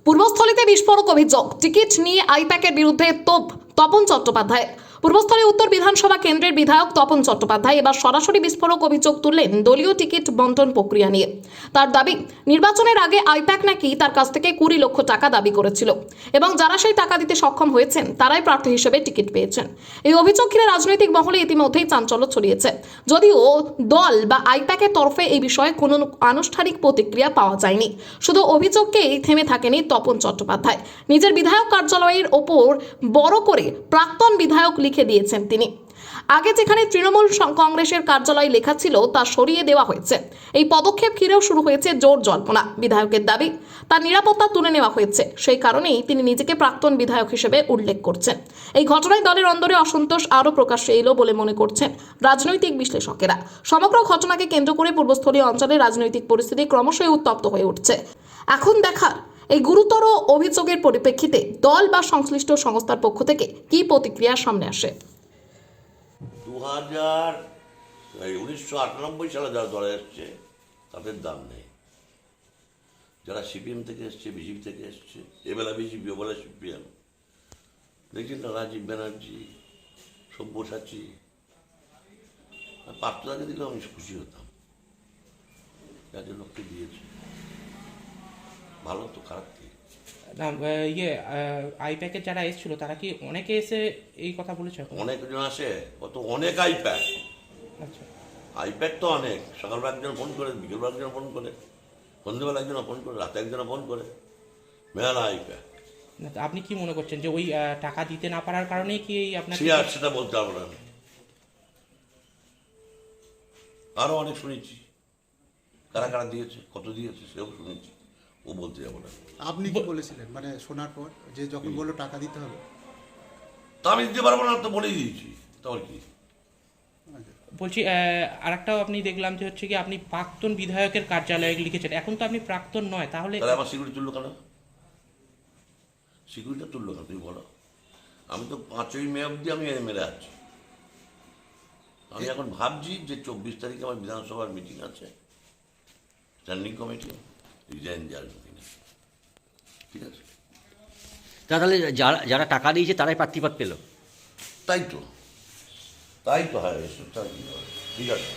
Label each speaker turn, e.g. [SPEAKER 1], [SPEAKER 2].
[SPEAKER 1] পূর্বস্থলীতে বিস্ফোরক অভিযোগ, টিকিট নিয়ে আইপ্যাকের বিরুদ্ধে তোপ তপন চট্টোপাধ্যায়। পূর্বস্থলী উত্তর বিধানসভা কেন্দ্রের বিধায়ক তপন চট্টোপাধ্যায় এবার সরাসরি বিস্ফোরক অভিযোগ তুললেন দলীয় টিকিট বন্টন প্রক্রিয়া নিয়ে। তার দাবি, নির্বাচনের আগে আইপ্যাক নাকি তার কাছ থেকে 20 লক্ষ টাকা দাবি করেছিল এবং যারা সেই টাকা দিতে সক্ষম হয়েছেন তারাই প্রার্থী হিসেবে টিকিট পেয়েছেন। এই অভিযোগ ঘিরে রাজনৈতিক মহলে ইতিমধ্যেই চাঞ্চল্য ছড়িয়েছে। যদিও দল বা আইপ্যাকের তরফে এই বিষয়ে কোনো আনুষ্ঠানিক প্রতিক্রিয়া পাওয়া যায়নি। শুধু অভিযোগকেই থেমে থাকেনি তপন চট্টোপাধ্যায়। নিজের বিধায়ক কার্যালয়ের ওপর বড় করে প্রাক্তন বিধায়ক লিখে দিয়েছেন তিনি। আগে যেখানে তৃণমূল কংগ্রেসের কার্যালয় লেখা ছিল তা সরিয়ে দেওয়া হয়েছে। এই পদক্ষেপ ঘিরেও শুরু হয়েছে জোর জল্পনা। বিধায়কের দাবি, তার নিরাপত্তা তুলে নেওয়া হয়েছে, সেই কারণেই তিনি নিজেকে প্রাক্তন বিধায়ক হিসেবে উল্লেখ করছেন। এই ঘটনায় দলের অন্দরে অসন্তোষ আরও প্রকাশ্যে এলো বলে মনে করছেন রাজনৈতিক বিশ্লেষকেরা। সমগ্র ঘটনাকে কেন্দ্র করে পূর্বস্থলীয় অঞ্চলে রাজনৈতিক পরিস্থিতি ক্রমশই উত্তপ্ত হয়ে উঠছে। এখন দেখার এই গুরুতর অভিযোগের পরিপ্রেক্ষিতে দল বা সংশ্লিষ্ট সংস্থার পক্ষ থেকে কী প্রতিক্রিয়া সামনে আসে।
[SPEAKER 2] 1998 সালে যারা দলে এসছে তাদের দাম নেই। যারা সিপিএম থেকে এসছে, বিজেপি থেকে এসছে, এবেলা বিজেপি ওবেলা সিপিএম, দেখছেন না, রাজীব ব্যানার্জি, সব্যসাচী, পাত্রদাকে দিলেও আমি খুশি হতাম। যাদের লোককে দিয়েছে ভালো তো, খারাপ কি
[SPEAKER 3] না। আইপ্যাকের যারা এসেছিল তারা কি অনেকে এসে এই কথা বলেছে?
[SPEAKER 2] অনেকজন আসে, কত অনেক আইপ্যাক।
[SPEAKER 3] আচ্ছা,
[SPEAKER 2] আইপ্যাক তো অনেক। সকালবেলা একজন ফোন করে, বিকেলবেলা একজন ফোন করে, সন্ধ্যেবেলা একজন ফোন করে, রাতে একজন ফোন করে, মেলা আইপ্যাক।
[SPEAKER 3] না, তো আপনি কি মনে করছেন যে ওই টাকা দিতে না পারার কারণেই কি এই আপনার?
[SPEAKER 2] সেটা বলতে পারবো না আমি। আরো অনেক শুনেছি, কারা কারা দিয়েছে, কত দিয়েছে সেও শুনেছি, ও বলতে যাবো না।
[SPEAKER 4] আপনি কি বলেছিলেন মানে শোনার পর, যে যখন বললো টাকা দিতে হবে?
[SPEAKER 2] তা আমি দিতে পারবো না, তো বলেই দিয়েছি। তোমার কি
[SPEAKER 3] বলছি, আরেকটাও আপনি দেখলাম যে হচ্ছে কি আপনি প্রাক্তন বিধায়কের কার্যালয়ে লিখেছেন। এখন তো আপনি প্রাক্তন নয়, তাহলে
[SPEAKER 2] আমার সিকিউরিটি তুললো কেন? সিকিউরিটি তুললো কেন তুমি বলো? আমি তো 5ই মে অব্দি আমি মেরে আছি। আমি এখন ভাবছি যে 24 তারিখে আমার বিধানসভার মিটিং আছে, স্ট্যান্ডিং কমিটি, রিজাইন দেওয়ার মিটিং। ঠিক আছে,
[SPEAKER 5] তাহলে যারা যারা টাকা দিয়েছে তারাই প্রার্থীপদ পেল?
[SPEAKER 2] তাই তো হয়, ঠিক আছে।